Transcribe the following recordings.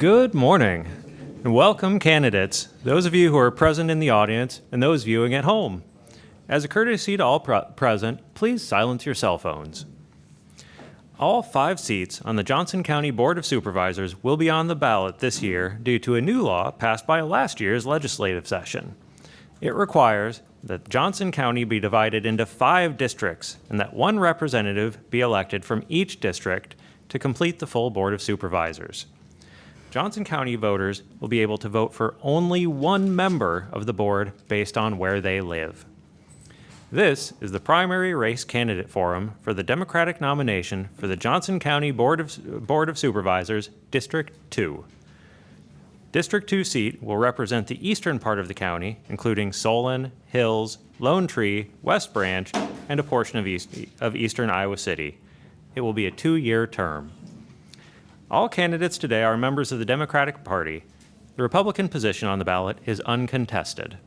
Good morning, and welcome candidates, those of you who are present in the audience and those viewing at home. As a courtesy to all present, please silence your cell phones. All 5 seats on the Johnson County Board of Supervisors will be on the ballot this year due to a new law passed by last year's legislative session. It requires that Johnson County be divided into 5 districts and that 1 representative be elected from each district to complete the full Board of Supervisors. Johnson County voters will be able to vote for only 1 member of the board based on where they live. This is the primary race candidate forum for the Democratic nomination for the Johnson County Board of Supervisors, District 2. District 2 seat will represent the eastern part of the county, including Solon, Hills, Lone Tree, West Branch, and a portion of eastern Iowa City. It will be a 2-year term. All candidates today are members of the Democratic Party. The Republican position on the ballot is uncontested.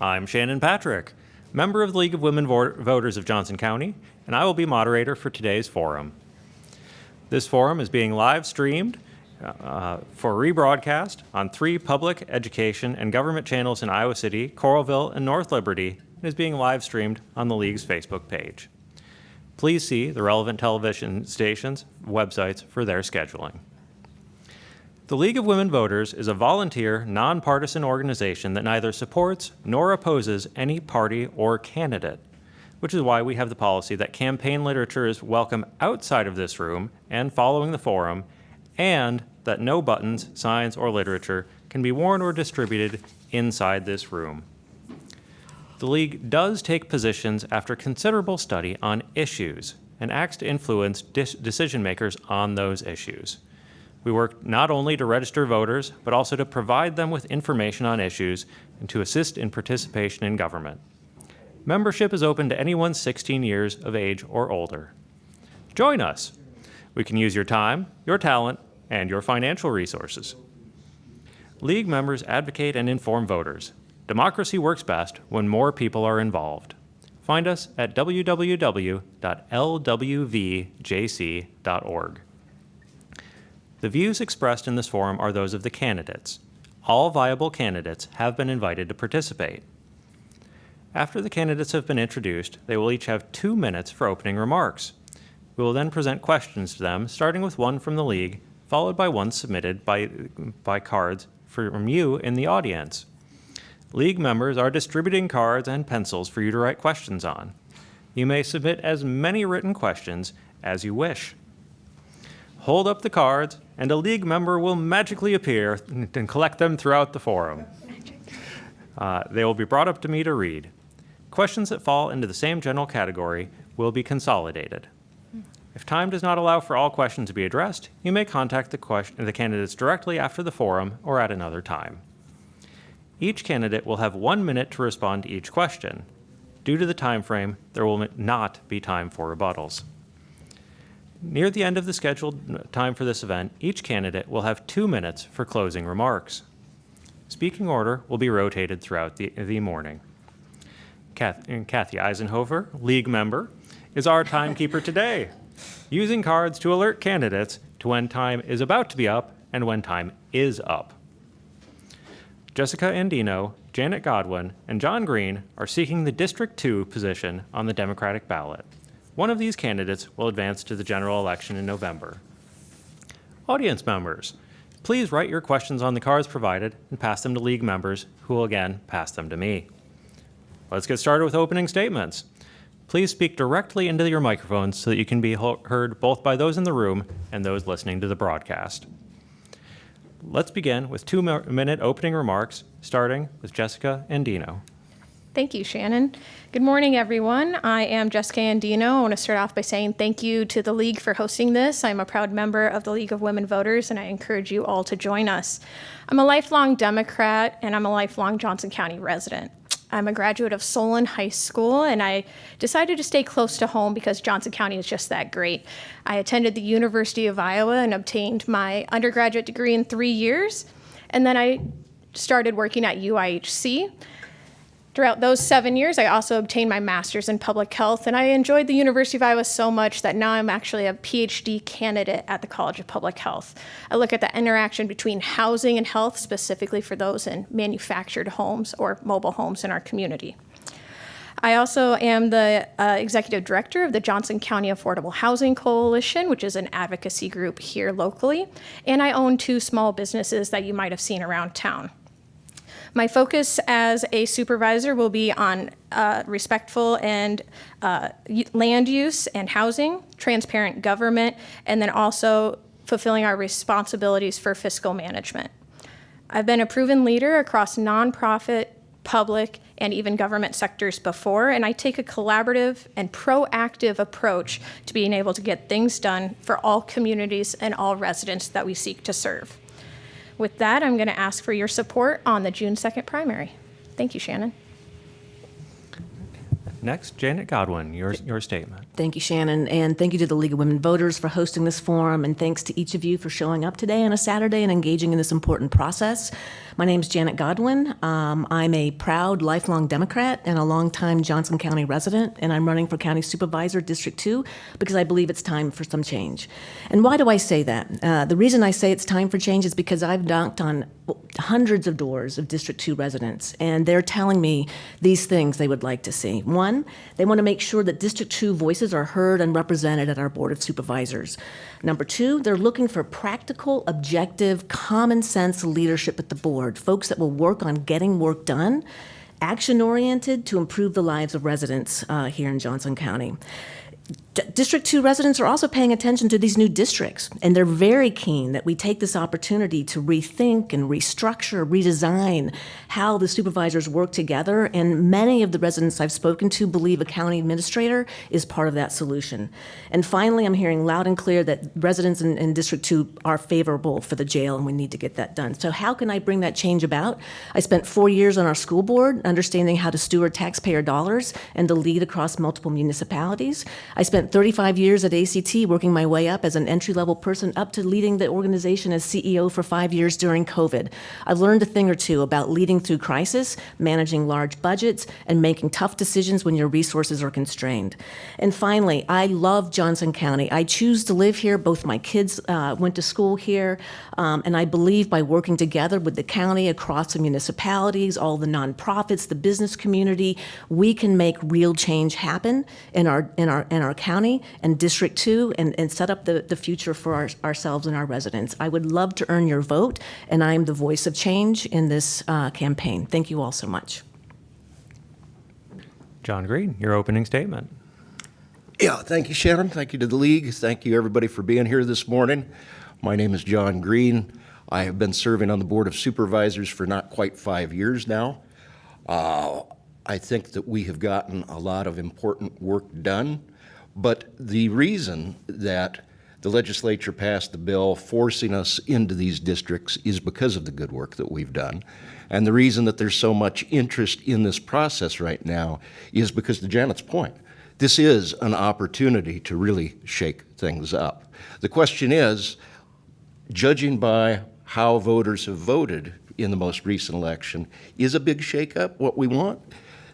I'm Shannon Patrick, member of the League of Women Voters of Johnson County, and I will be moderator for today's forum. This forum is being live streamed for rebroadcast on 3 public education and government channels in Iowa City, Coralville, and North Liberty, and is being live streamed on the League's Facebook page. Please see the relevant television stations' websites for their scheduling. The League of Women Voters is a volunteer, nonpartisan organization that neither supports nor opposes any party or candidate, which is why we have the policy that campaign literature is welcome outside of this room and following the forum, and that no buttons, signs, or literature can be worn or distributed inside this room. The League does take positions after considerable study on issues and acts to influence decision makers on those issues. We work not only to register voters, but also to provide them with information on issues and to assist in participation in government. Membership is open to anyone 16 years of age or older. Join us. We can use your time, your talent, and your financial resources. League members advocate and inform voters. Democracy works best when more people are involved. Find us at www.lwvjc.org. The views expressed in this forum are those of the candidates. All viable candidates have been invited to participate. After the candidates have been introduced, they will each have 2 minutes for opening remarks. We will then present questions to them, starting with 1 from the League, followed by 1 submitted by cards from you in the audience. League members are distributing cards and pencils for you to write questions on. You may submit as many written questions as you wish. Hold up the cards, and a League member will magically appear and collect them throughout the forum. They will be brought up to me to read. Questions that fall into the same general category will be consolidated. If time does not allow for all questions to be addressed, you may contact the candidates directly after the forum or at another time. Each candidate will have 1 minute to respond to each question. Due to the time frame, there will not be time for rebuttals. Near the end of the scheduled time for this event, each candidate will have 2 minutes for closing remarks. Speaking order will be rotated throughout the morning. Kathy Eisenhower, League member, is our timekeeper today, using cards to alert candidates to when time is about to be up and when time is up. Jessica Andino, Janet Godwin, and John Green are seeking the District 2 position on the Democratic ballot. One of these candidates will advance to the general election in November. Audience members, please write your questions on the cards provided and pass them to League members, who will again pass them to me. Let's get started with opening statements. Please speak directly into your microphones so that you can be heard both by those in the room and those listening to the broadcast. Let's begin with 2-minute opening remarks, starting with Jessica Andino. Thank you, Shannon. Good morning, everyone. I am Jessica Andino. I want to start off by saying thank you to the League for hosting this. I'm a proud member of the League of Women Voters, and I encourage you all to join us. I'm a lifelong Democrat, and I'm a lifelong Johnson County resident. I'm a graduate of Solon High School, and I decided to stay close to home because Johnson County is just that great. I attended the University of Iowa and obtained my undergraduate degree in 3 years, and then I started working at UIHC. Throughout those 7 years, I also obtained my master's in public health, and I enjoyed the University of Iowa so much that now I'm actually a PhD candidate at the College of Public Health. I look at the interaction between housing and health, specifically for those in manufactured homes or mobile homes in our community. I also am the executive director of the Johnson County Affordable Housing Coalition, which is an advocacy group here locally, and I own 2 small businesses that you might have seen around town. My focus as a supervisor will be on respectful and land use and housing, transparent government, and then also fulfilling our responsibilities for fiscal management. I've been a proven leader across nonprofit, public, and even government sectors before, and I take a collaborative and proactive approach to being able to get things done for all communities and all residents that we seek to serve. With that, I'm going to ask for your support on the June 2nd primary. Thank you, Shannon. Next, Janet Godwin, your statement. Thank you, Shannon, and thank you to the League of Women Voters for hosting this forum, and thanks to each of you for showing up today on a Saturday and engaging in this important process. My name is Janet Godwin. I'm a proud, lifelong Democrat and a longtime Johnson County resident, and I'm running for County Supervisor, District 2, because I believe it's time for some change. And why do I say that? The reason I say it's time for change is because I've knocked on hundreds of doors of District 2 residents, and they're telling me these things they would like to see. One, they want to make sure that District 2 voices are heard and represented at our Board of Supervisors. Number 2, they're looking for practical, objective, common sense leadership at the board, folks that will work on getting work done, action-oriented to improve the lives of residents here in Johnson County. District 2 residents are also paying attention to these new districts, and they're very keen that we take this opportunity to rethink and restructure, redesign how the supervisors work together, and many of the residents I've spoken to believe a county administrator is part of that solution. And finally, I'm hearing loud and clear that residents in District 2 are favorable for the jail, and we need to get that done. So how can I bring that change about? I spent 4 years on our school board, understanding how to steward taxpayer dollars and to lead across multiple municipalities. I spent 35 years at ACT, working my way up as an entry-level person up to leading the organization as CEO for 5 years during COVID. I've learned a thing or two about leading through crisis, managing large budgets, and making tough decisions when your resources are constrained. And finally, I love Johnson County. I choose to live here. Both my kids went to school here, and I believe by working together with the county, across the municipalities, all the nonprofits, the business community, we can make real change happen in our county and District 2 and set up the future for ourselves and our residents. I would love to earn your vote, and I am the voice of change in this campaign. Thank you all so much. John Green, your opening statement. Yeah, thank you, Shannon. Thank you to the League. Thank you, everybody, for being here this morning. My name is John Green. I have been serving on the Board of Supervisors for not quite 5 years now. I think that we have gotten a lot of important work done. But the reason that the legislature passed the bill forcing us into these districts is because of the good work that we've done. And the reason that there's so much interest in this process right now is because, to Janet's point, this is an opportunity to really shake things up. The question is, judging by how voters have voted in the most recent election, is a big shakeup what we want?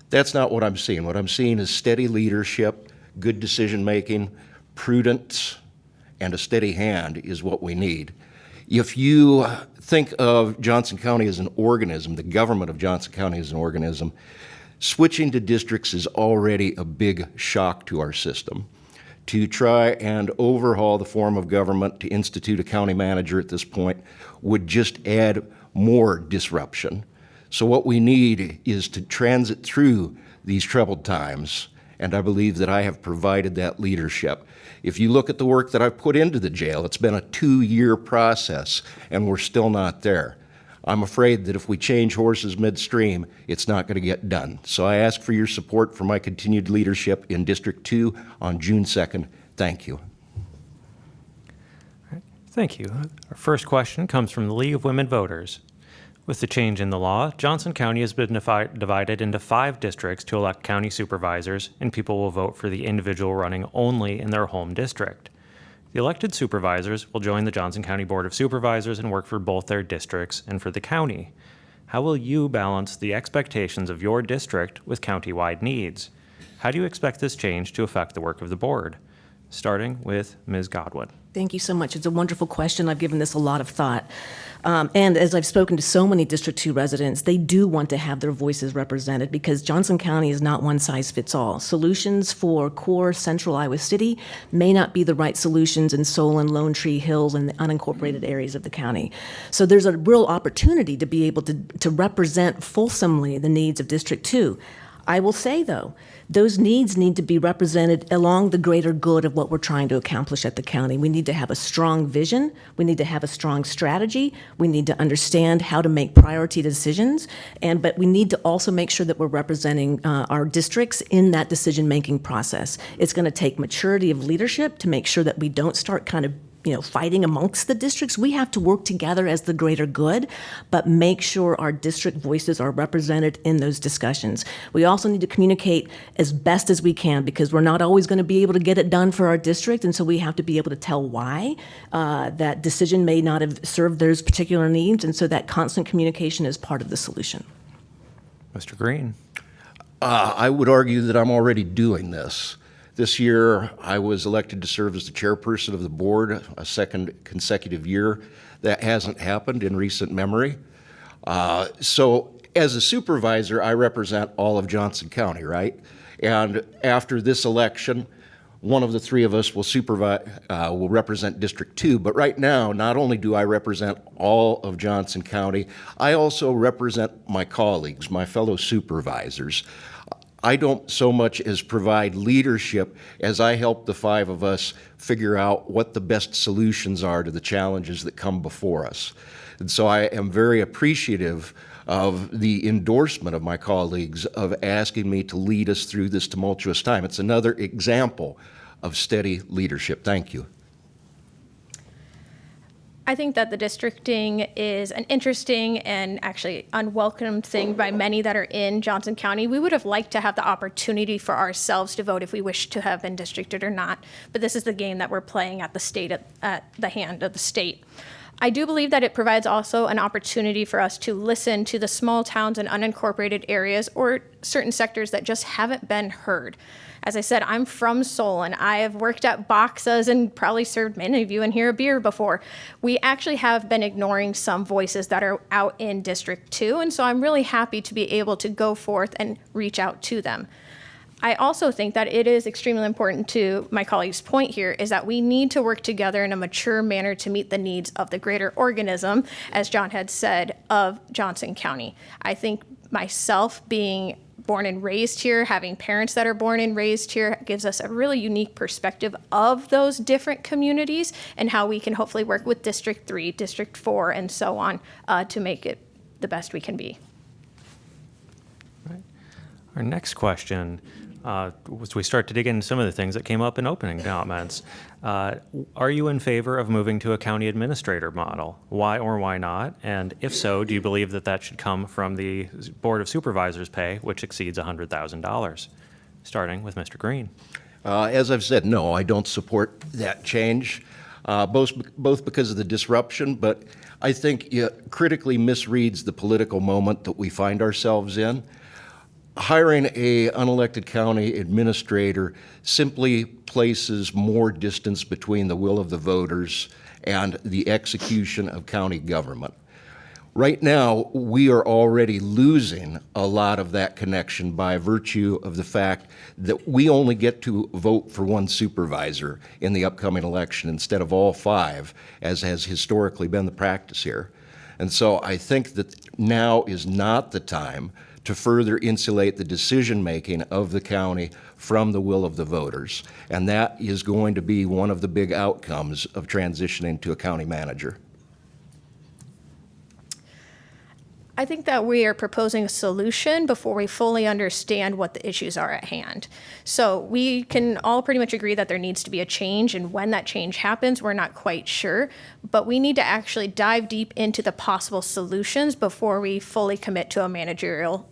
That's not what I'm seeing. What I'm seeing is steady leadership, good decision-making, prudence, and a steady hand is what we need. If you think of Johnson County as an organism, the government of Johnson County as an organism, switching to districts is already a big shock to our system. To try and overhaul the form of government, to institute a county manager at this point, would just add more disruption. So what we need is to transit through these troubled times, and I believe that I have provided that leadership. If you look at the work that I've put into the jail, it's been a 2-year process, and we're still not there. I'm afraid that if we change horses midstream, it's not going to get done. So I ask for your support for my continued leadership in District 2 on June 2nd. Thank you. Thank you. Our first question comes from the League of Women Voters. With the change in the law, Johnson County has been divided into 5 districts to elect county supervisors, and people will vote for the individual running only in their home district. The elected supervisors will join the Johnson County Board of Supervisors and work for both their districts and for the county. How will you balance the expectations of your district with county-wide needs? How do you expect this change to affect the work of the board? Starting with Ms. Godwin. Thank you so much. It's a wonderful question. I've given this a lot of thought. And as I've spoken to so many District 2 residents, they do want to have their voices represented because Johnson County is not one size fits all. Solutions for core central Iowa City may not be the right solutions in Solon, Lone Tree Hills, and the unincorporated areas of the county. So there's a real opportunity to be able to represent fulsomely the needs of District 2. I will say, though, those needs need to be represented along the greater good of what we're trying to accomplish at the county. We need to have a strong vision. We need to have a strong strategy. We need to understand how to make priority decisions. But we need to also make sure that we're representing our districts in that decision-making process. It's going to take maturity of leadership to make sure that we don't start kind of fighting amongst the districts. We have to work together as the greater good, but make sure our district voices are represented in those discussions. We also need to communicate as best as we can because we're not always going to be able to get it done for our district, and so we have to be able to tell why that decision may not have served those particular needs, and so that constant communication is part of the solution. Mr. Green. I would argue that I'm already doing this. This year, I was elected to serve as the chairperson of the board, a second consecutive year. That hasn't happened in recent memory. So as a supervisor, I represent all of Johnson County, right? And after this election, one of the three of us will represent District 2. But right now, not only do I represent all of Johnson County, I also represent my colleagues, my fellow supervisors. I don't so much as provide leadership as I help the five of us figure out what the best solutions are to the challenges that come before us. And so I am very appreciative of the endorsement of my colleagues of asking me to lead us through this tumultuous time. It's another example of steady leadership. Thank you. I think that the districting is an interesting and actually unwelcome thing by many that are in Johnson County. We would have liked to have the opportunity for ourselves to vote if we wish to have been districted or not, but this is the game that we're playing at the hand of the state. I do believe that it provides also an opportunity for us to listen to the small towns and unincorporated areas or certain sectors that just haven't been heard. As I said, I'm from Solon. I have worked at Boxas and probably served many of you in here a beer before. We actually have been ignoring some voices that are out in District 2, and so I'm really happy to be able to go forth and reach out to them. I also think that it is extremely important to my colleague's point here is that we need to work together in a mature manner to meet the needs of the greater organism, as John had said, of Johnson County. I think myself being born and raised here, having parents that are born and raised here gives us a really unique perspective of those different communities and how we can hopefully work with District 3, District 4, and so on to make it the best we can be. Right. Our next question, as we start to dig into some of the things that came up in opening comments, are you in favor of moving to a county administrator model? Why or why not? And if so, do you believe that that should come from the Board of Supervisors pay, which exceeds $100,000? Starting with Mr. Green. As I've said, no, I don't support that change, both because of the disruption, but I think it critically misreads the political moment that we find ourselves in. Hiring an unelected county administrator simply places more distance between the will of the voters and the execution of county government. Right now, we are already losing a lot of that connection by virtue of the fact that we only get to vote for one supervisor in the upcoming election instead of all five, as has historically been the practice here. And so I think that now is not the time to further insulate the decision-making of the county from the will of the voters. And that is going to be one of the big outcomes of transitioning to a county manager. I think that we are proposing a solution before we fully understand what the issues are at hand. So we can all pretty much agree that there needs to be a change, and when that change happens, we're not quite sure. But we need to actually dive deep into the possible solutions before we fully commit to a managerial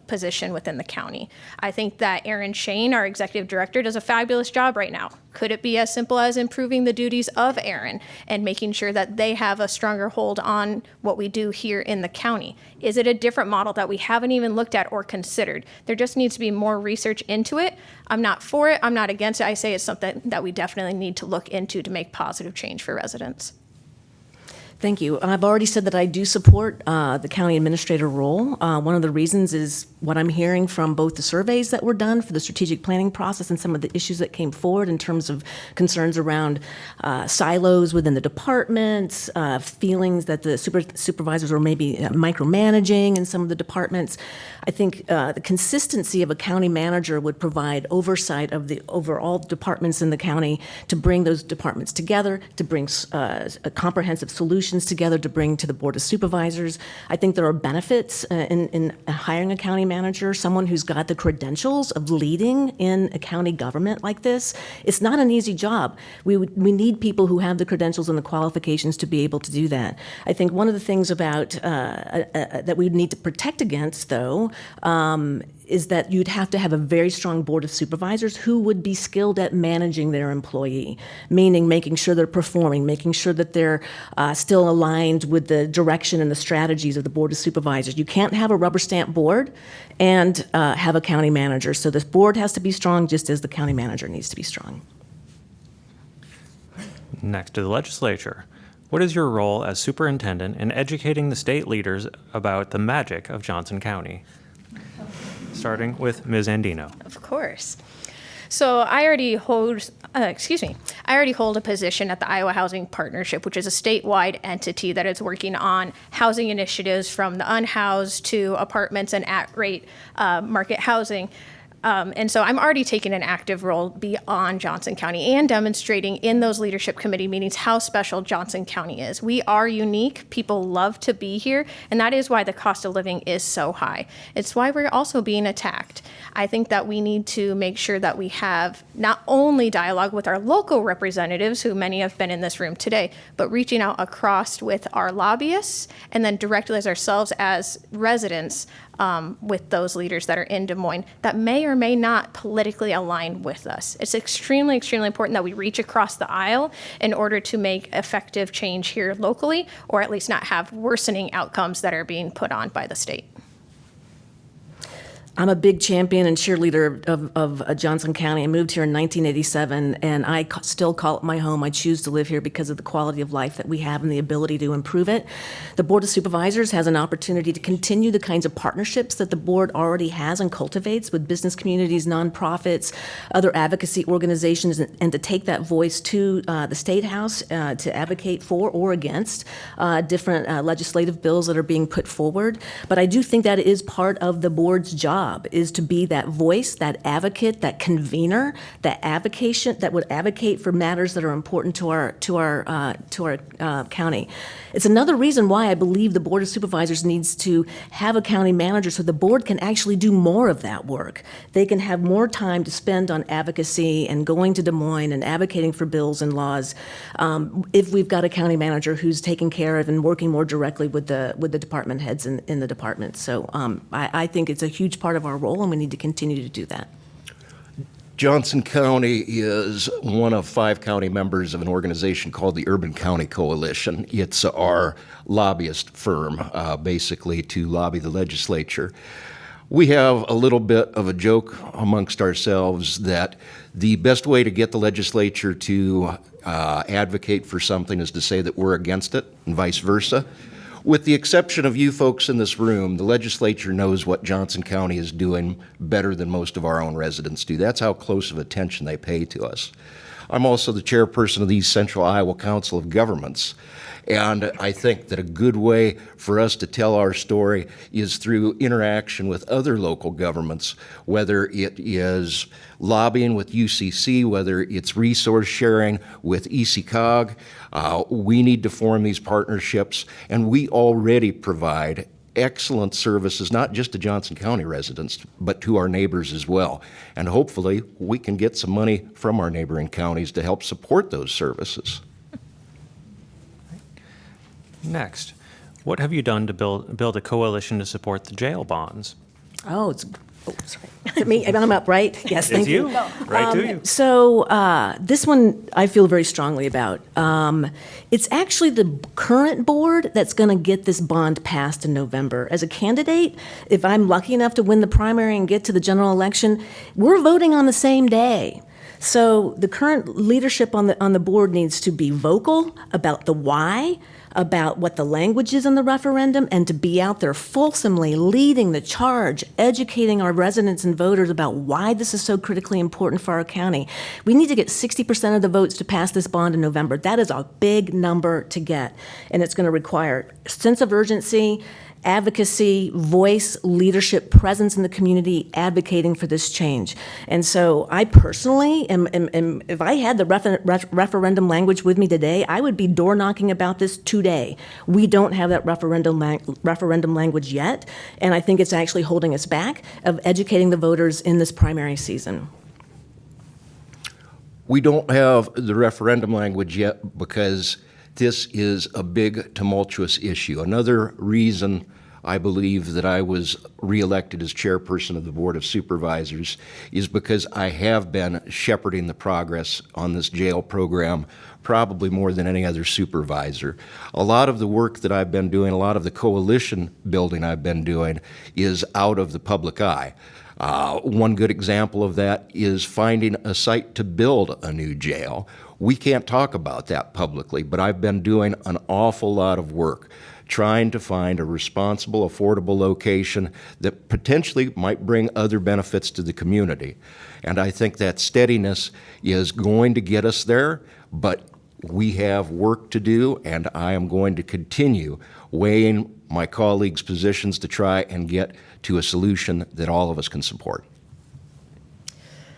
position within the county. I think that Erin Shane, our executive director, does a fabulous job right now. Could it be as simple as improving the duties of Erin and making sure that they have a stronger hold on what we do here in the county? Is it a different model that we haven't even looked at or considered? There just needs to be more research into it. I'm not for it. I'm not against it. I say it's something that we definitely need to look into to make positive change for residents. Thank you. I've already said that I do support the county administrator role. One of the reasons is what I'm hearing from both the surveys that were done for the strategic planning process and some of the issues that came forward in terms of concerns around silos within the departments, feelings that the supervisors were maybe micromanaging in some of the departments. I think the consistency of a county manager would provide oversight of the overall departments in the county to bring those departments together, to bring a comprehensive solutions together to bring to the Board of Supervisors. I think there are benefits in hiring a county manager, someone who's got the credentials of leading in a county government like this. It's not an easy job. We need people who have the credentials and the qualifications to be able to do that. I think one of the things about that we need to protect against, though, is that you'd have to have a very strong Board of Supervisors who would be skilled at managing their employee, meaning making sure they're performing, making sure that they're still aligned with the direction and the strategies of the Board of Supervisors. You can't have a rubber stamp board and have a county manager. So this board has to be strong just as the county manager needs to be strong. Next to the legislature. What is your role as superintendent in educating the state leaders about the magic of Johnson County? Starting with Ms. Andino. Of course. So I already hold a position at the Iowa Housing Partnership, which is a statewide entity that is working on housing initiatives from the unhoused to apartments and at-rate market housing. And so I'm already taking an active role beyond Johnson County and demonstrating in those leadership committee meetings how special Johnson County is. We are unique. People love to be here, and that is why the cost of living is so high. It's why we're also being attacked. I think that we need to make sure that we have not only dialogue with our local representatives, who many have been in this room today, but reaching out across with our lobbyists and then directly as ourselves as residents with those leaders that are in Des Moines that may or may not politically align with us. It's extremely, extremely important that we reach across the aisle in order to make effective change here locally, or at least not have worsening outcomes that are being put on by the state. I'm a big champion and cheerleader of Johnson County. I moved here in 1987, and I still call it my home. I choose to live here because of the quality of life that we have and the ability to improve it. The Board of Supervisors has an opportunity to continue the kinds of partnerships that the board already has and cultivates with business communities, nonprofits, other advocacy organizations, and to take that voice to the State House to advocate for or against different legislative bills that are being put forward. But I do think that is part of the board's job, is to be that voice, that advocate, that convener, that would advocate for matters that are important to our county. It's another reason why I believe the Board of Supervisors needs to have a county manager so the board can actually do more of that work. They can have more time to spend on advocacy and going to Des Moines and advocating for bills and laws if we've got a county manager who's taking care of and working more directly with the department heads in the department. So I think it's a huge part of our role, and we need to continue to do that. Johnson County is one of 5 county members of an organization called the Urban County Coalition. It's our lobbyist firm, basically, to lobby the legislature. We have a little bit of a joke amongst ourselves that the best way to get the legislature to advocate for something is to say that we're against it, and vice versa. With the exception of you folks in this room, the legislature knows what Johnson County is doing better than most of our own residents do. That's how close of attention they pay to us. I'm also the chairperson of the East Central Iowa Council of Governments. And I think that a good way for us to tell our story is through interaction with other local governments, whether it is lobbying with UCC, whether it's resource sharing with ECOG. We need to form these partnerships, and we already provide excellent services, not just to Johnson County residents, but to our neighbors as well. And hopefully, we can get some money from our neighboring counties to help support those services. Next, what have you done to build a coalition to support the jail bonds? Oh, sorry. Is it me? I'm up, right? Yes, thank It's you. Right to you. So this one I feel very strongly about. It's actually the current board that's going to get this bond passed in November. As a candidate, if I'm lucky enough to win the primary and get to the general election, we're voting on the same day. So the current leadership on the board needs to be vocal about the why, about what the language is in the referendum, and to be out there fulsomely leading the charge, educating our residents and voters about why this is so critically important for our county. We need to get 60% of the votes to pass this bond in November. That is a big number to get, and it's going to require a sense of urgency, advocacy, voice, leadership, presence in the community, advocating for this change. And so I personally am if I had the referendum language with me today, I would be door knocking about this today. We don't have that referendum language yet, and I think it's actually holding us back of educating the voters in this primary season. We don't have the referendum language yet because this is a big, tumultuous issue. Another reason I believe that I was reelected as chairperson of the Board of Supervisors is because I have been shepherding the progress on this jail program probably more than any other supervisor. A lot of the work that I've been doing, a lot of the coalition building I've been doing is out of the public eye. One good example of that is finding a site to build a new jail. We can't talk about that publicly, but I've been doing an awful lot of work trying to find a responsible, affordable location that potentially might bring other benefits to the community. And I think that steadiness is going to get us there, but we have work to do, and I am going to continue weighing my colleagues' positions to try and get to a solution that all of us can support.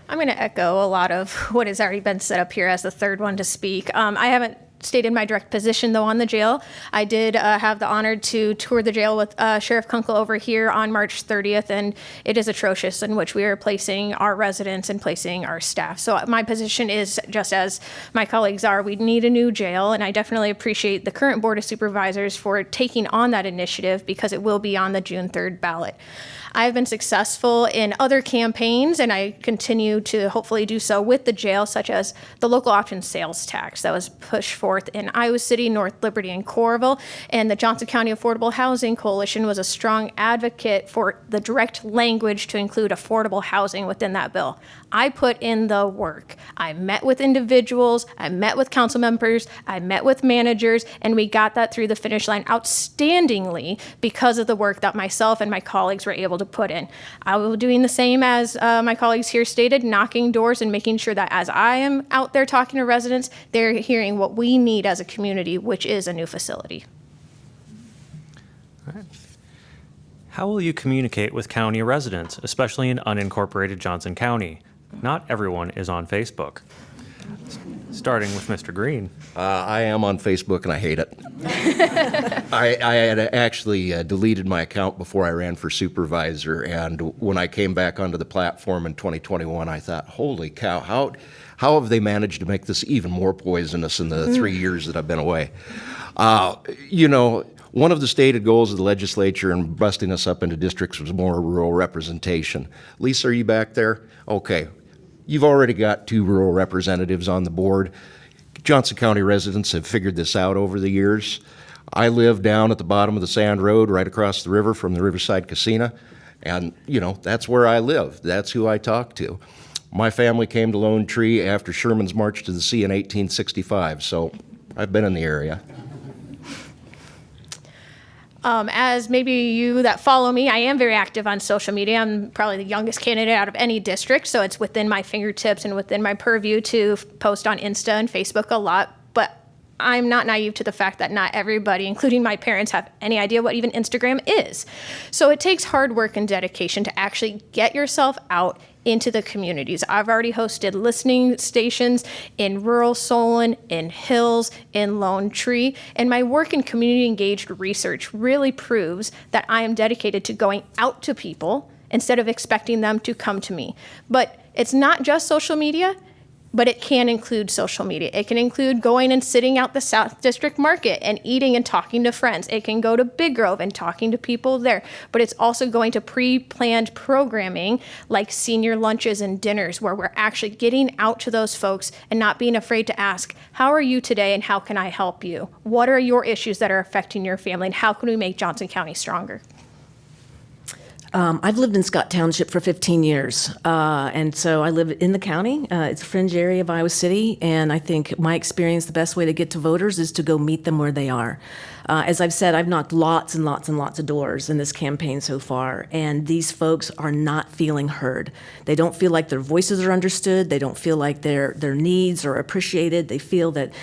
I'm going to echo a lot of what has already been set up here as the third one to speak. I haven't stated my direct position, though, on the jail. I did have the honor to tour the jail with Sheriff Kunkel over here on March 30th, and it is atrocious in which we are placing our residents and placing our staff. So my position is, just as my colleagues are, we need a new jail, and I definitely appreciate the current Board of Supervisors for taking on that initiative because it will be on the June 3rd ballot. I've been successful in other campaigns, and I continue to hopefully do so with the jail, such as the local option sales tax that was pushed forth in Iowa City, North Liberty, and Coralville. And the Johnson County Affordable Housing Coalition was a strong advocate for the direct language to include affordable housing within that bill. I put in the work. I met with individuals, I met with council members, I met with managers, and we got that through the finish line outstandingly because of the work that myself and my colleagues were able to put in. I will be doing the same as my colleagues here stated, knocking doors and making sure that as I am out there talking to residents, they're hearing what we need as a community, which is a new facility. All right. How will you communicate with county residents, especially in unincorporated Johnson County? Not everyone is on Facebook. Starting with Mr. Green. I am on Facebook and I hate it. I had actually deleted my account before I ran for supervisor, and when I came back onto the platform in 2021, I thought, holy cow, how have they managed to make this even more poisonous in the 3 years that I've been away? One of the stated goals of the legislature in busting us up into districts was more rural representation. Lisa, are you back there? Okay. You've already got 2 rural representatives on the board. Johnson County residents have figured this out over the years. I live down at the bottom of the Sand Road, right across the river from the Riverside Casino, and, that's where I live. That's who I talk to. My family came to Lone Tree after Sherman's March to the Sea in 1865, so I've been in the area. As maybe you that follow me, I am very active on social media. I'm probably the youngest candidate out of any district, so it's within my fingertips and within my purview to post on Insta and Facebook a lot. But I'm not naive to the fact that not everybody, including my parents, have any idea what even Instagram is. So it takes hard work and dedication to actually get yourself out into the communities. I've already hosted listening stations in rural Solon, in Hills, in Lone Tree, and my work in community engaged research really proves that I am dedicated to going out to people instead of expecting them to come to me. But it's not just social media. but it can include social media. It can include going and sitting out the South District Market and eating and talking to friends. It can go to Big Grove and talking to people there, but it's also going to pre-planned programming like senior lunches and dinners where we're actually getting out to those folks and not being afraid to ask, how are you today and how can I help you? What are your issues that are affecting your family and how can we make Johnson County stronger? I've lived in Scott Township for 15 years, and so I live in the county. It's a fringe area of Iowa City, and I think my experience, the best way to get to voters is to go meet them where they are. As I've said, I've knocked lots and lots and lots of doors in this campaign so far, and these folks are not feeling heard. They don't feel like their voices are understood. They don't feel like their needs are appreciated. They feel that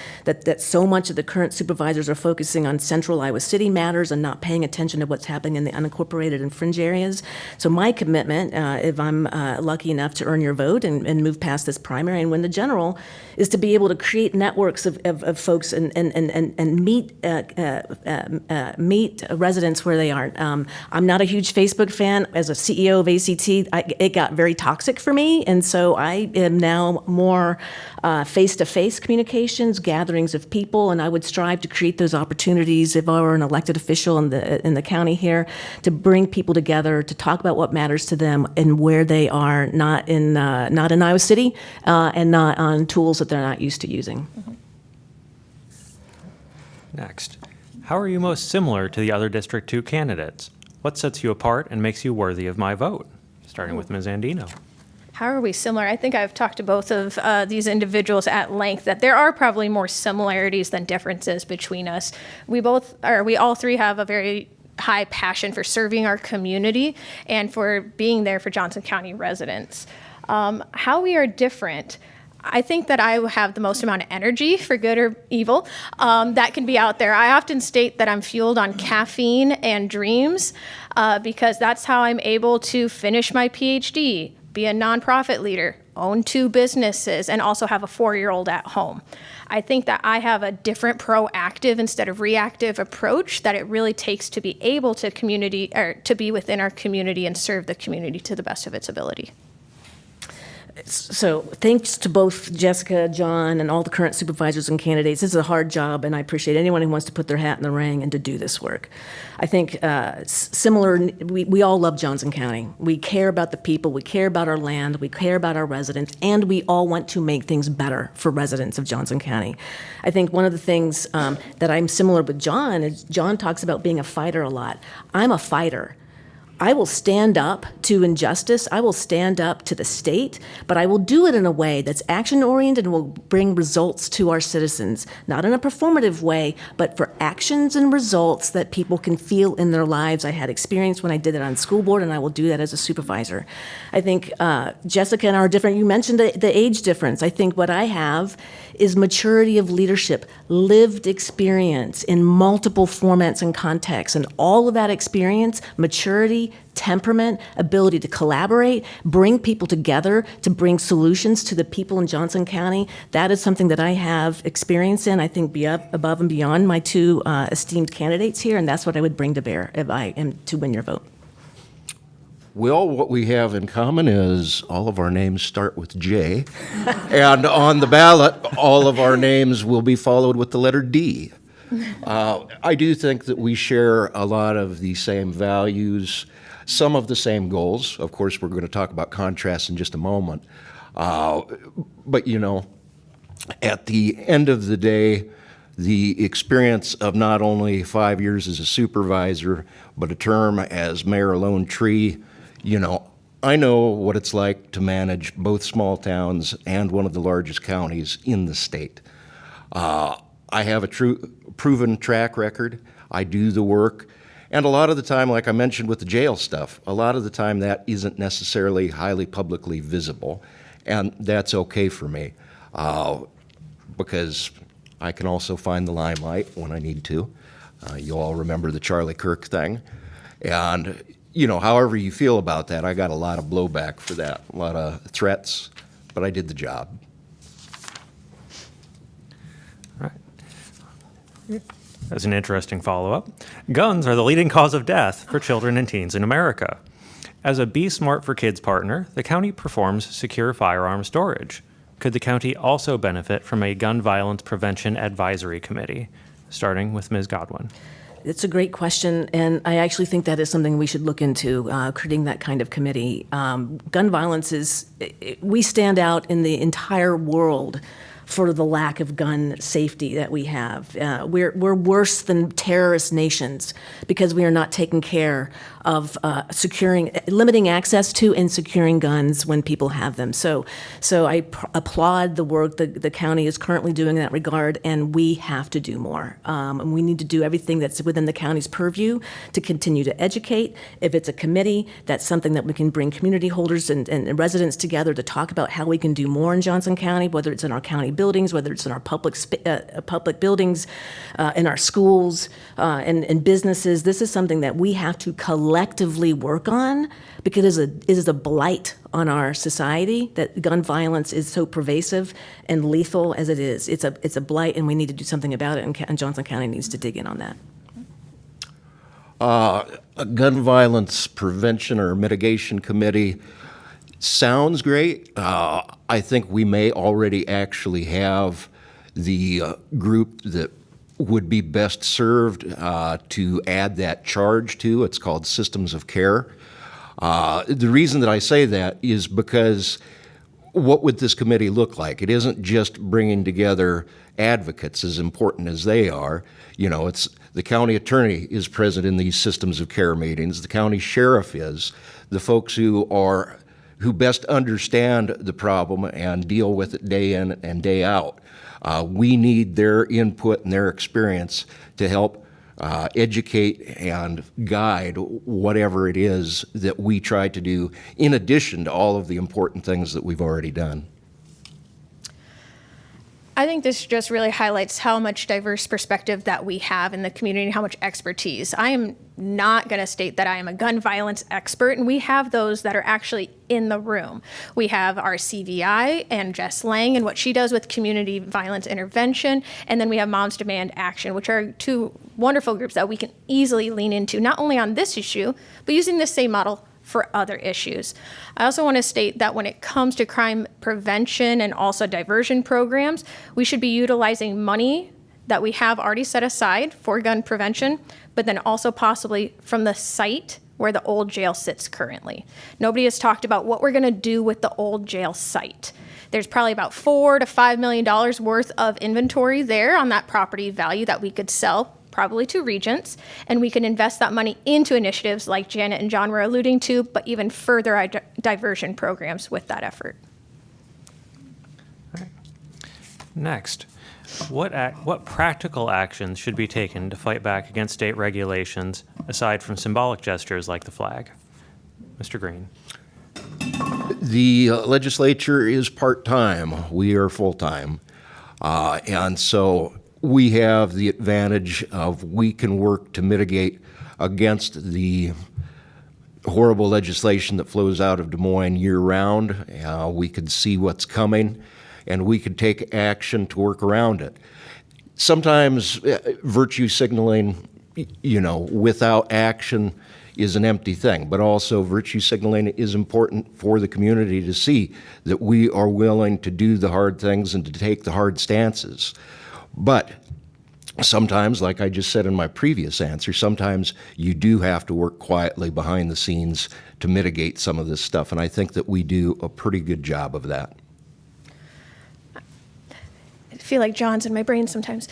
so much of the current supervisors are focusing on central Iowa City matters and not paying attention to what's happening in the unincorporated and fringe areas. So my commitment, if I'm lucky enough to earn your vote and move past this primary and win the general, is to be able to create networks of folks and meet residents where they are. I'm not a huge Facebook fan. As a CEO of ACT, it got very toxic for me, and so I am now more face-to-face communications, gatherings of people, and I would strive to create those opportunities if I were an elected official in the county here to bring people together to talk about what matters to them and where they are, not in Iowa City, and not on tools that they're not used to using. Next, how are you most similar to the other District 2 candidates? What sets you apart and makes you worthy of my vote? Starting with Ms. Andino. How are we similar? I think I've talked to both of these individuals at length that there are probably more similarities than differences between us. We all three have a very high passion for serving our community and for being there for Johnson County residents. How we are different, I think that I have the most amount of energy, for good or evil, that can be out there. I often state that I'm fueled on caffeine and dreams because that's how I'm able to finish my PhD, be a nonprofit leader, own 2 businesses, and also have a 4-year-old at home. I think that I have a different proactive instead of reactive approach that it really takes to be able to to be within our community and serve the community to the best of its ability. So thanks to both Jessica, John, and all the current supervisors and candidates. This is a hard job, and I appreciate anyone who wants to put their hat in the ring and to do this work. I think we all love Johnson County. We care about the people, we care about our land, we care about our residents, and we all want to make things better for residents of Johnson County. I think one of the things that I'm similar with John is John talks about being a fighter a lot. I'm a fighter. I will stand up to injustice. I will stand up to the state, but I will do it in a way that's action-oriented and will bring results to our citizens, not in a performative way, but for actions and results that people can feel in their lives. I had experience when I did it on school board, and I will do that as a supervisor. I think Jessica and I are different. You mentioned the age difference. I think what I have is maturity of leadership, lived experience in multiple formats and contexts, and all of that experience, maturity, temperament, ability to collaborate, bring people together to bring solutions to the people in Johnson County. That is something that I have experience in, I think, above and beyond my 2 esteemed candidates here, and that's what I would bring to bear if I am to win your vote. Well, what we have in common is all of our names start with J, and on the ballot, all of our names will be followed with the letter D. I do think that we share a lot of the same values, some of the same goals. Of course, we're going to talk about contrasts in just a moment. But, you know, at the end of the day, the experience of not only 5 years as a supervisor, but a term as mayor of Lone Tree, you know, I know what it's like to manage both small towns and one of the largest counties in the state. I have a proven track record. I do the work. And a lot of the time, like I mentioned with the jail stuff, a lot of the time that isn't necessarily highly publicly visible. And that's okay for me because I can also find the limelight when I need to. You all remember the Charlie Kirk thing. And, you know, however you feel about that, I got a lot of blowback for that, a lot of threats, but I did the job. All right. As an interesting follow-up, guns are the leading cause of death for children and teens in America. As a Be Smart for Kids partner, the county performs secure firearm storage. Could the county also benefit from a gun violence prevention advisory committee? Starting with Ms. Godwin. It's a great question, and I actually think that is something we should look into, creating that kind of committee. Gun violence we stand out in the entire world for the lack of gun safety that we have. We're worse than terrorist nations because we are not taking care of limiting access to and securing guns when people have them. So I applaud the work the county is currently doing in that regard, and we have to do more. And we need to do everything that's within the county's purview to continue to educate. If it's a committee, that's something that we can bring community holders and residents together to talk about how we can do more in Johnson County, whether it's in our county buildings, whether it's in our public buildings, in our schools, and businesses. This is something that we have to collectively work on because it is a blight on our society that gun violence is so pervasive and lethal as it is. It's a blight, and we need to do something about it, and Johnson County needs to dig in on that. A gun violence prevention or mitigation committee sounds great. I think we may already actually have the group that would be best served to add that charge to. It's called Systems of Care. The reason that I say that is because what would this committee look like? It isn't just bringing together advocates, as important as they are. You know, it's the county attorney is present in these Systems of Care meetings. The county sheriff is. The folks who best understand the problem and deal with it day in and day out. We need their input and their experience to help educate and guide whatever it is that we try to do, in addition to all of the important things that we've already done. I think this just really highlights how much diverse perspective that we have in the community, how much expertise. I am not going to state that I am a gun violence expert, and we have those that are actually in the room. We have our CVI and Jess Lang and what she does with community violence intervention, and then we have Moms Demand Action, which are two wonderful groups that we can easily lean into, not only on this issue, but using the same model for other issues. I also want to state that when it comes to crime prevention and also diversion programs, we should be utilizing money that we have already set aside for gun prevention, but then also possibly from the site where the old jail sits currently. Nobody has talked about what we're going to do with the old jail site. There's probably about $4 to $5 million worth of inventory there on that property value that we could sell probably to Regents, and we can invest that money into initiatives like Janet and John were alluding to, but even further diversion programs with that effort. All right. Next, what practical actions should be taken to fight back against state regulations aside from symbolic gestures like the flag? Mr. Green. The legislature is part-time. We are full-time. And so we have the advantage of we can work to mitigate against the horrible legislation that flows out of Des Moines year-round. We could see what's coming, and we could take action to work around it. Sometimes virtue signaling, without action is an empty thing, but also virtue signaling is important for the community to see that we are willing to do the hard things and to take the hard stances. But sometimes, like I just said in my previous answer, sometimes you do have to work quietly behind the scenes to mitigate some of this stuff, and I think that we do a pretty good job of that. I feel like John's in my brain sometimes.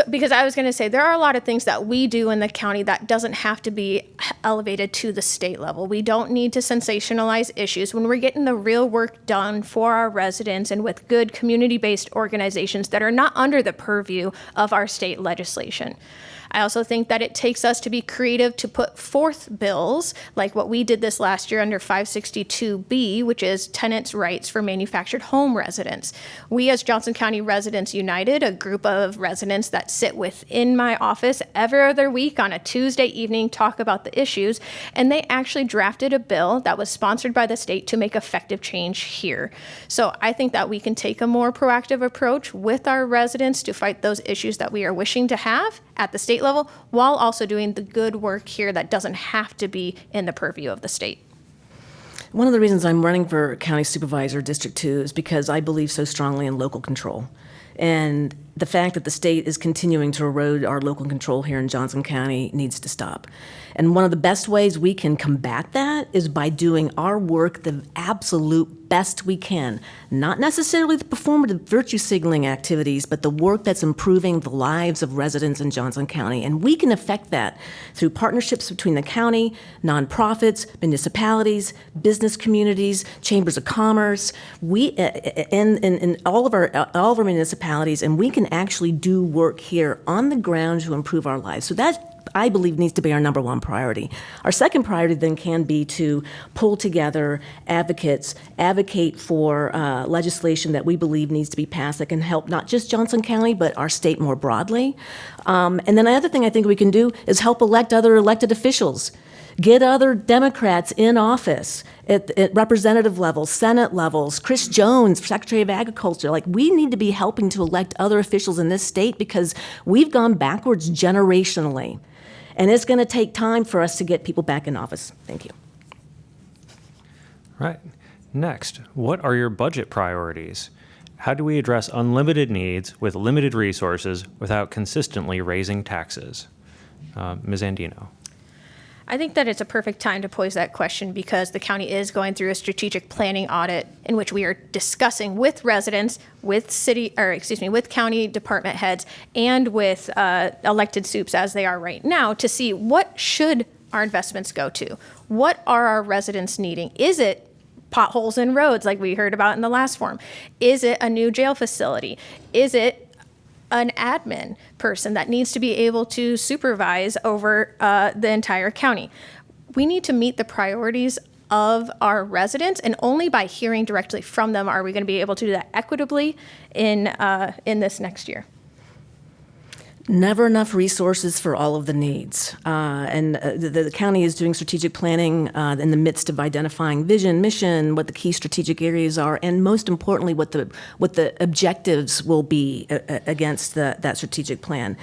Because I was going to say, there are a lot of things that we do in the county that doesn't have to be elevated to the state level. We don't need to sensationalize issues when we're getting the real work done for our residents and with good community-based organizations that are not under the purview of our state legislation. I also think that it takes us to be creative to put forth bills like what we did this last year under 562B, which is tenants' rights for manufactured home residents. We as Johnson County Residents United, a group of residents that sit within my office every other week on a Tuesday evening, talk about the issues, and they actually drafted a bill that was sponsored by the state to make effective change here. So I think that we can take a more proactive approach with our residents to fight those issues that we are wishing to have at the state level, while also doing the good work here that doesn't have to be in the purview of the state. One of the reasons I'm running for County Supervisor District 2 is because I believe so strongly in local control. And the fact that the state is continuing to erode our local control here in Johnson County needs to stop. And one of the best ways we can combat that is by doing our work the absolute best we can. Not necessarily the performative virtue signaling activities, but the work that's improving the lives of residents in Johnson County. And we can affect that through partnerships between the county, nonprofits, municipalities, business communities, chambers of commerce, in all of our municipalities, and we can actually do work here on the ground to improve our lives. So that, I believe, needs to be our number one priority. Our second priority then can be to pull together advocates, advocate for legislation that we believe needs to be passed that can help not just Johnson County, but our state more broadly. And then the other thing I think we can do is help elect other elected officials. Get other Democrats in office at representative levels, Senate levels, Chris Jones, Secretary of Agriculture. Like, we need to be helping to elect other officials in this state because we've gone backwards generationally. And it's going to take time for us to get people back in office. Thank you. Right. Next, what are your budget priorities? How do we address unlimited needs with limited resources without consistently raising taxes? Ms. Andino. I think that it's a perfect time to pose that question because the county is going through a strategic planning audit in which we are discussing with residents, with with county department heads, and with elected soups as they are right now to see what should our investments go to. What are our residents needing? Is it potholes in roads like we heard about in the last forum? Is it a new jail facility? Is it an admin person that needs to be able to supervise over the entire county? We need to meet the priorities of our residents, and only by hearing directly from them are we going to be able to do that equitably in this next year. Never enough resources for all of the needs. The county is doing strategic planning in the midst of identifying vision, mission, what the key strategic areas are, and most importantly, what the objectives will be against that strategic plan.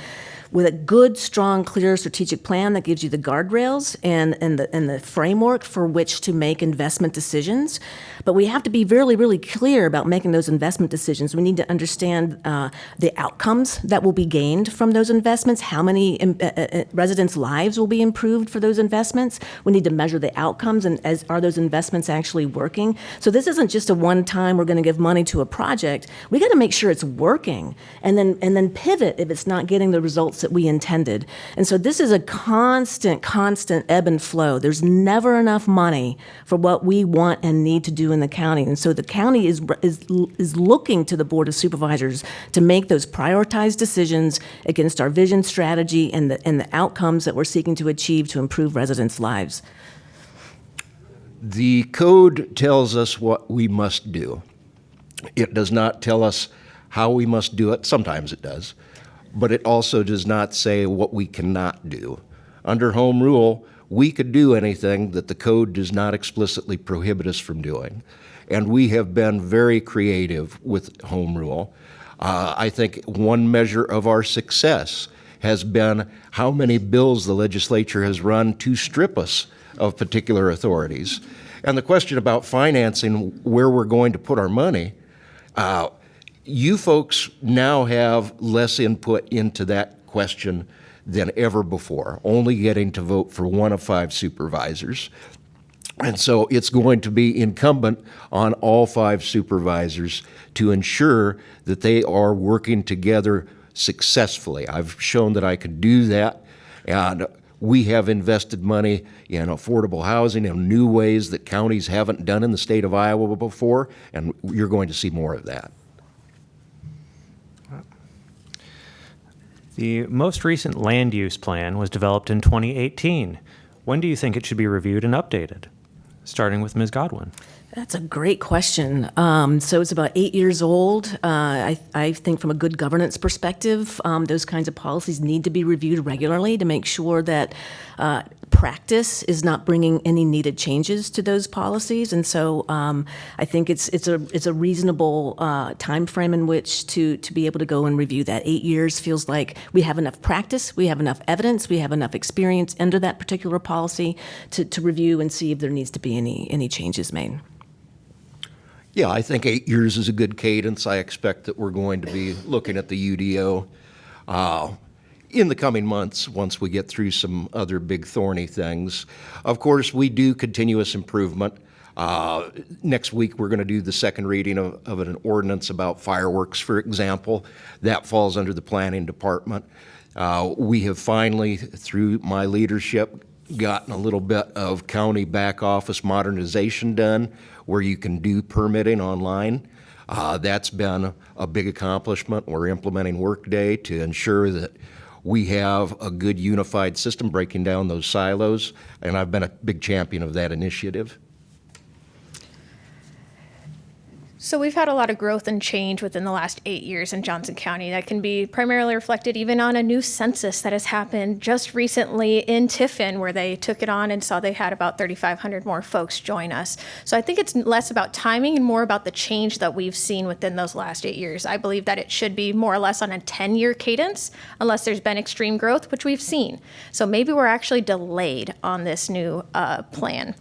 With a good, strong, clear strategic plan that gives you the guardrails and the framework for which to make investment decisions. But we have to be really, really clear about making those investment decisions. We need to understand the outcomes that will be gained from those investments, how many residents' lives will be improved for those investments. We need to measure the outcomes and are those investments actually working. So this isn't just a one-time we're going to give money to a project. We got to make sure it's working and then pivot if it's not getting the results that we intended. And so this is a constant ebb and flow. There's never enough money for what we want and need to do in the county. And so the county is looking to the Board of Supervisors to make those prioritized decisions against our vision, strategy, and the outcomes that we're seeking to achieve to improve residents' lives. The code tells us what we must do. It does not tell us how we must do it. Sometimes it does. But it also does not say what we cannot do. Under home rule, we could do anything that the code does not explicitly prohibit us from doing. And we have been very creative with home rule. I think one measure of our success has been how many bills the legislature has run to strip us of particular authorities. And the question about financing where we're going to put our money, you folks now have less input into that question than ever before, only getting to vote for one of 5 supervisors. And so it's going to be incumbent on all 5 supervisors to ensure that they are working together successfully. I've shown that I can do that, and we have invested money in affordable housing in new ways that counties haven't done in the state of Iowa before, and you're going to see more of that. The most recent land use plan was developed in 2018. When do you think it should be reviewed and updated? Starting with Ms. Godwin. That's a great question. So it's about 8 years old. I think from a good governance perspective, those kinds of policies need to be reviewed regularly to make sure that practice is not bringing any needed changes to those policies. And so I think it's a reasonable time frame in which to be able to go and review that. 8 years feels like we have enough practice, we have enough evidence, we have enough experience under that particular policy to review and see if there needs to be any changes made. Yeah, I think 8 years is a good cadence. I expect that we're going to be looking at the UDO in the coming months once we get through some other big thorny things. Of course, we do continuous improvement. Next week, we're going to do the second reading of an ordinance about fireworks, for example. That falls under the planning department. We have finally, through my leadership, gotten a little bit of county back office modernization done where you can do permitting online. That's been a big accomplishment. We're implementing Workday to ensure that we have a good unified system breaking down those silos, and I've been a big champion of that initiative. So we've had a lot of growth and change within the last 8 years in Johnson County that can be primarily reflected even on a new census that has happened just recently in Tiffin, where they took it on and saw they had about 3,500 more folks join us. So I think it's less about timing and more about the change that we've seen within those last 8 years. I believe that it should be more or less on a 10-year cadence, unless there's been extreme growth, which we've seen. So maybe we're actually delayed on this new plan.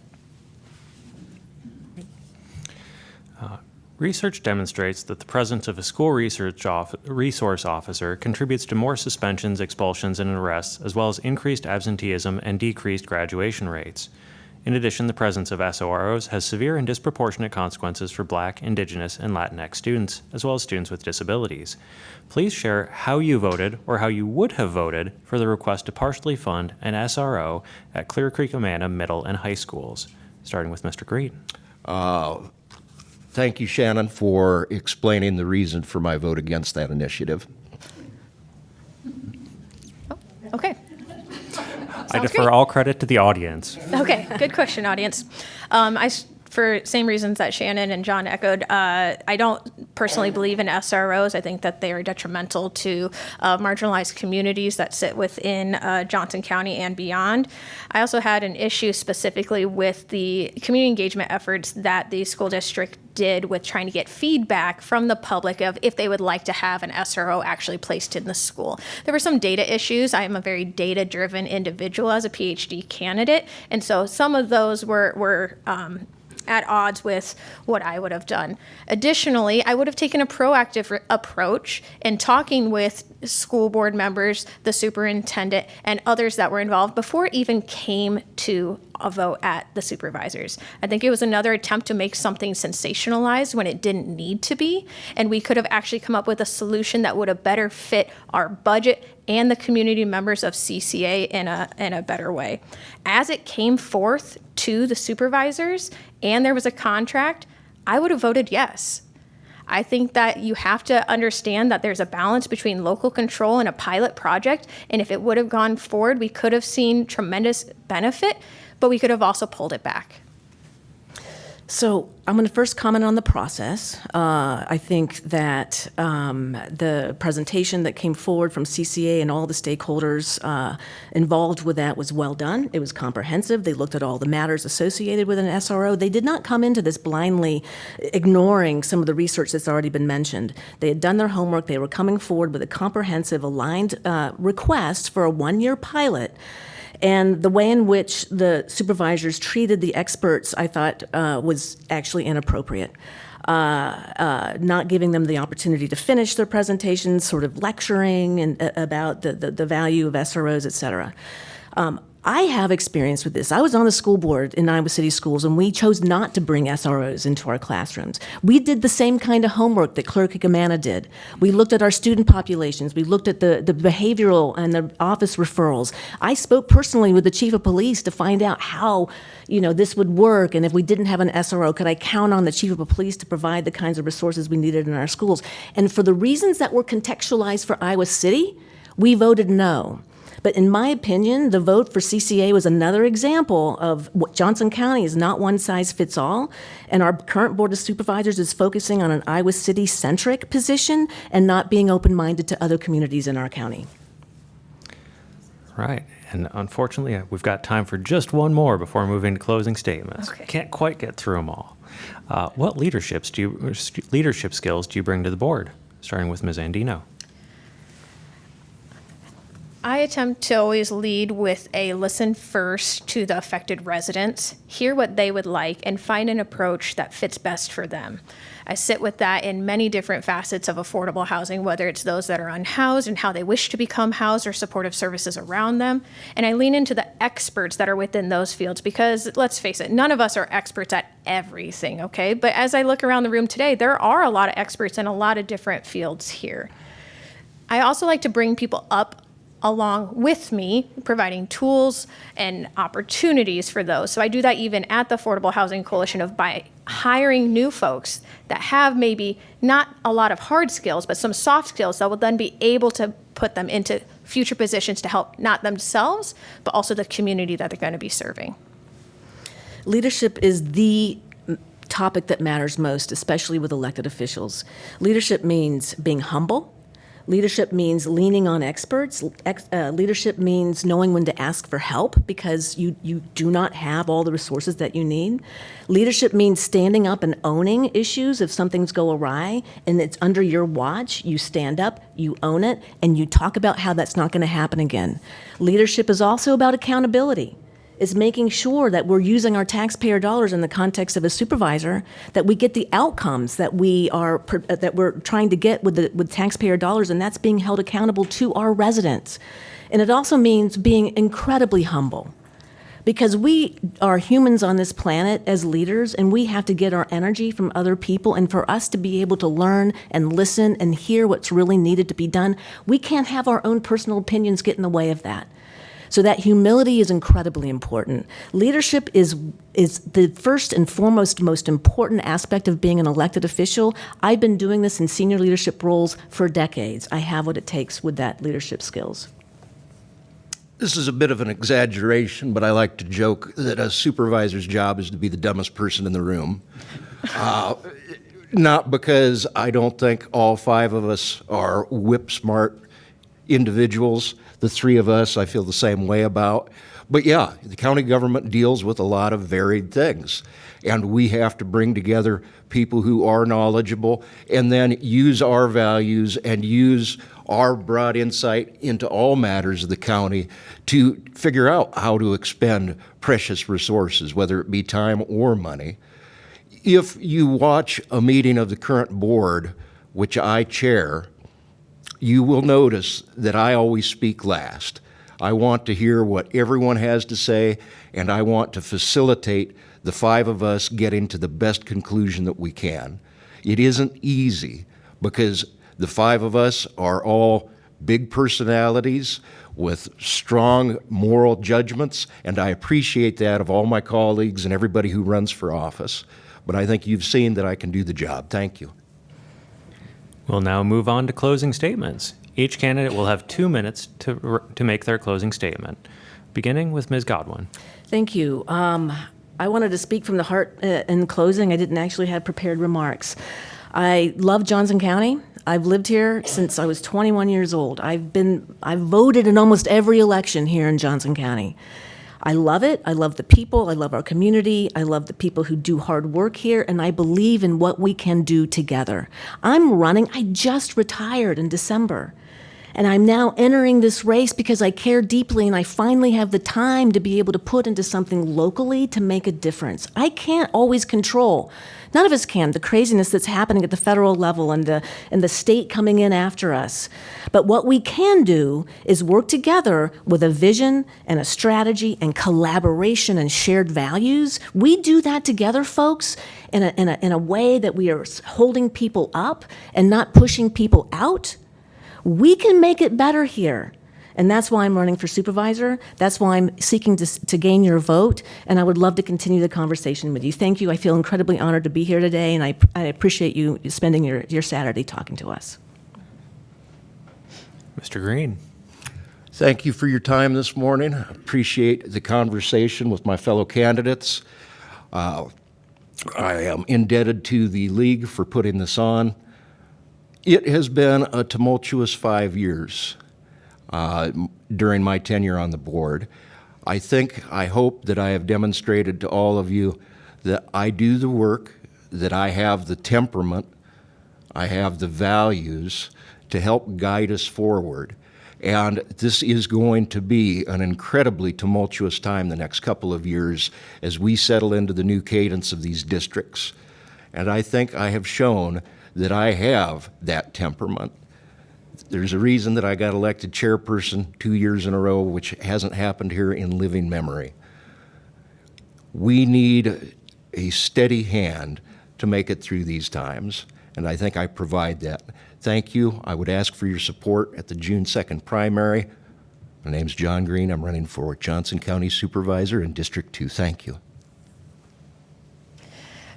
Research demonstrates that the presence of a school resource officer contributes to more suspensions, expulsions, and arrests, as well as increased absenteeism and decreased graduation rates. In addition, the presence of SOROs has severe and disproportionate consequences for Black, Indigenous, and Latinx students, as well as students with disabilities. Please share how you voted or how you would have voted for the request to partially fund an SRO at Clear Creek Amana Middle and High Schools, starting with Mr. Green. Thank you, Shannon, for explaining the reason for my vote against that initiative. Okay. I defer all credit to the audience. Okay, good question, audience. For same reasons that Shannon and John echoed, I don't personally believe in SROs. I think that they are detrimental to marginalized communities that sit within Johnson County and beyond. I also had an issue specifically with the community engagement efforts that the school district did with trying to get feedback from the public of if they would like to have an SRO actually placed in the school. There were some data issues. I am a very data-driven individual as a PhD candidate, and so some of those were at odds with what I would have done. Additionally, I would have taken a proactive approach in talking with school board members, the superintendent, and others that were involved before it even came to a vote at the supervisors. I think it was another attempt to make something sensationalized when it didn't need to be, and we could have actually come up with a solution that would have better fit our budget and the community members of CCA in a better way. As it came forth to the supervisors and there was a contract, I would have voted yes. I think that you have to understand that there's a balance between local control and a pilot project, and if it would have gone forward, we could have seen tremendous benefit, but we could have also pulled it back. So I'm going to first comment on the process. I think that the presentation that came forward from CCA and all the stakeholders involved with that was well done. It was comprehensive. They looked at all the matters associated with an SRO. They did not come into this blindly ignoring some of the research that's already been mentioned. They had done their homework. They were coming forward with a comprehensive, aligned request for a one-year pilot. And the way in which the supervisors treated the experts, I thought, was actually inappropriate. Not giving them the opportunity to finish their presentations, sort of lecturing about the value of SROs, et cetera. I have experience with this. I was on the school board in Iowa City Schools, and we chose not to bring SROs into our classrooms. We did the same kind of homework that Clear Creek Amana did. We looked at our student populations. We looked at the behavioral and the office referrals. I spoke personally with the chief of police to find out how this would work, and if we didn't have an SRO, could I count on the chief of police to provide the kinds of resources we needed in our schools? And for the reasons that were contextualized for Iowa City, we voted no. But in my opinion, the vote for CCA was another example of what Johnson County is not one size fits all, and our current Board of Supervisors is focusing on an Iowa City-centric position and not being open-minded to other communities in our county. Right. And unfortunately, we've got time for just one more before moving to closing statements. Okay. Can't quite get through them all. What leadership skills do you bring to the board? Starting with Ms. Andino. I attempt to always lead with a listen first to the affected residents, hear what they would like, and find an approach that fits best for them. I sit with that in many different facets of affordable housing, whether it's those that are unhoused and how they wish to become housed or supportive services around them. And I lean into the experts that are within those fields because, let's face it, none of us are experts at everything, okay? But as I look around the room today, there are a lot of experts in a lot of different fields here. I also like to bring people up along with me, providing tools and opportunities for those. So I do that even at the Affordable Housing Coalition by hiring new folks that have maybe not a lot of hard skills, but some soft skills that will then be able to put them into future positions to help not themselves, but also the community that they're going to be serving. Leadership is the topic that matters most, especially with elected officials. Leadership means being humble. Leadership means leaning on experts. Leadership means knowing when to ask for help because you do not have all the resources that you need. Leadership means standing up and owning issues if something's go awry and it's under your watch. You stand up, you own it, and you talk about how that's not going to happen again. Leadership is also about accountability. Is making sure that we're using our taxpayer dollars in the context of a supervisor, that we get the outcomes that we're trying to get with taxpayer dollars, and that's being held accountable to our residents. And it also means being incredibly humble, because we are humans on this planet as leaders, and we have to get our energy from other people. And for us to be able to learn and listen and hear what's really needed to be done, we can't have our own personal opinions get in the way of that. So that humility is incredibly important. Leadership is the first and foremost most important aspect of being an elected official. I've been doing this in senior leadership roles for decades. I have what it takes with that leadership skills. This is a bit of an exaggeration, but I like to joke that a supervisor's job is to be the dumbest person in the room. Not because I don't think all five of us are whip-smart individuals. The three of us I feel the same way about. But yeah, the county government deals with a lot of varied things. And we have to bring together people who are knowledgeable and then use our values and use our broad insight into all matters of the county to figure out how to expend precious resources, whether it be time or money. If you watch a meeting of the current board, which I chair, you will notice that I always speak last. I want to hear what everyone has to say, and I want to facilitate the five of us getting to the best conclusion that we can. It isn't easy because the five of us are all big personalities with strong moral judgments, and I appreciate that of all my colleagues and everybody who runs for office. But I think you've seen that I can do the job. Thank you. We'll now move on to closing statements. Each candidate will have 2 minutes to make their closing statement, beginning with Ms. Godwin. Thank you. I wanted to speak from the heart in closing. I didn't actually have prepared remarks. I love Johnson County. I've lived here since I was 21 years old. I've voted in almost every election here in Johnson County. I love it. I love the people. I love our community. I love the people who do hard work here, and I believe in what we can do together. I'm running. I just retired in December, and I'm now entering this race because I care deeply, and I finally have the time to be able to put into something locally to make a difference. I can't always control. None of us can, the craziness that's happening at the federal level and the state coming in after us. But what we can do is work together with a vision and a strategy and collaboration and shared values. We do that together, folks, in a way that we are holding people up and not pushing people out. We can make it better here. And that's why I'm running for supervisor. That's why I'm seeking to gain your vote. And I would love to continue the conversation with you. Thank you. I feel incredibly honored to be here today, and I appreciate you spending your Saturday talking to us. Mr. Green. Thank you for your time this morning. I appreciate the conversation with my fellow candidates. I am indebted to the league for putting this on. It has been a tumultuous 5 years during my tenure on the board. I hope that I have demonstrated to all of you that I do the work, that I have the temperament, I have the values to help guide us forward. And this is going to be an incredibly tumultuous time the next couple of years as we settle into the new cadence of these districts. And I think I have shown that I have that temperament. There's a reason that I got elected chairperson 2 years in a row, which hasn't happened here in living memory. We need a steady hand to make it through these times, and I think I provide that. Thank you. I would ask for your support at the June 2nd primary. My name's John Green. I'm running for Johnson County Supervisor in District 2. Thank you.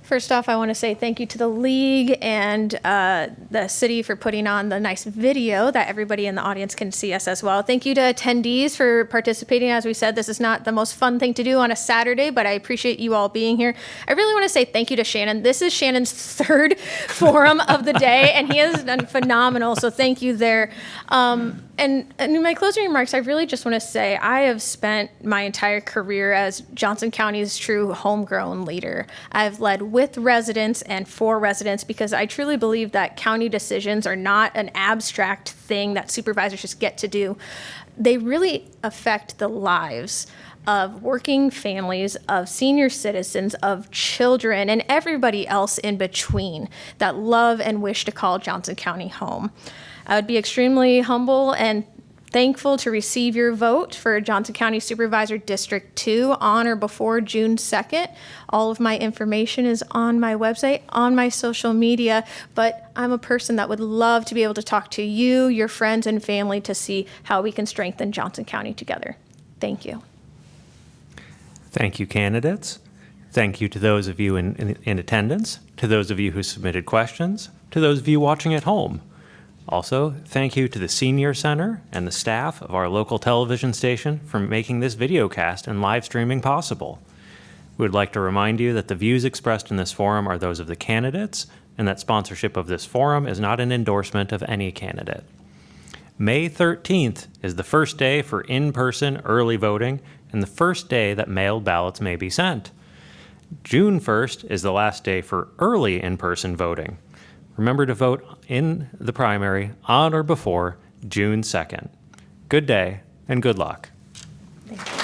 First off, I want to say thank you to the league and the city for putting on the nice video that everybody in the audience can see us as well. Thank you to attendees for participating. As we said, this is not the most fun thing to do on a Saturday, but I appreciate you all being here. I really want to say thank you to Shannon. This is Shannon's third forum of the day, and he has done phenomenal, so thank you there. And in my closing remarks, I really just want to say I have spent my entire career as Johnson County's true homegrown leader. I've led with residents and for residents because I truly believe that county decisions are not an abstract thing that supervisors just get to do. They really affect the lives of working families, of senior citizens, of children, and everybody else in between that love and wish to call Johnson County home. I would be extremely humble and thankful to receive your vote for Johnson County Supervisor District 2 on or before June 2nd. All of my information is on my website, on my social media, but I'm a person that would love to be able to talk to you, your friends, and family to see how we can strengthen Johnson County together. Thank you. Thank you, candidates. Thank you to those of you in attendance, to those of you who submitted questions, to those of you watching at home. Also, thank you to the Senior Center and the staff of our local television station for making this videocast and live streaming possible. We would like to remind you that the views expressed in this forum are those of the candidates, and that sponsorship of this forum is not an endorsement of any candidate. May 13th is the first day for in-person early voting and the first day that mailed ballots may be sent. June 1st is the last day for early in-person voting. Remember to vote in the primary on or before June 2nd. Good day and good luck. Thank you.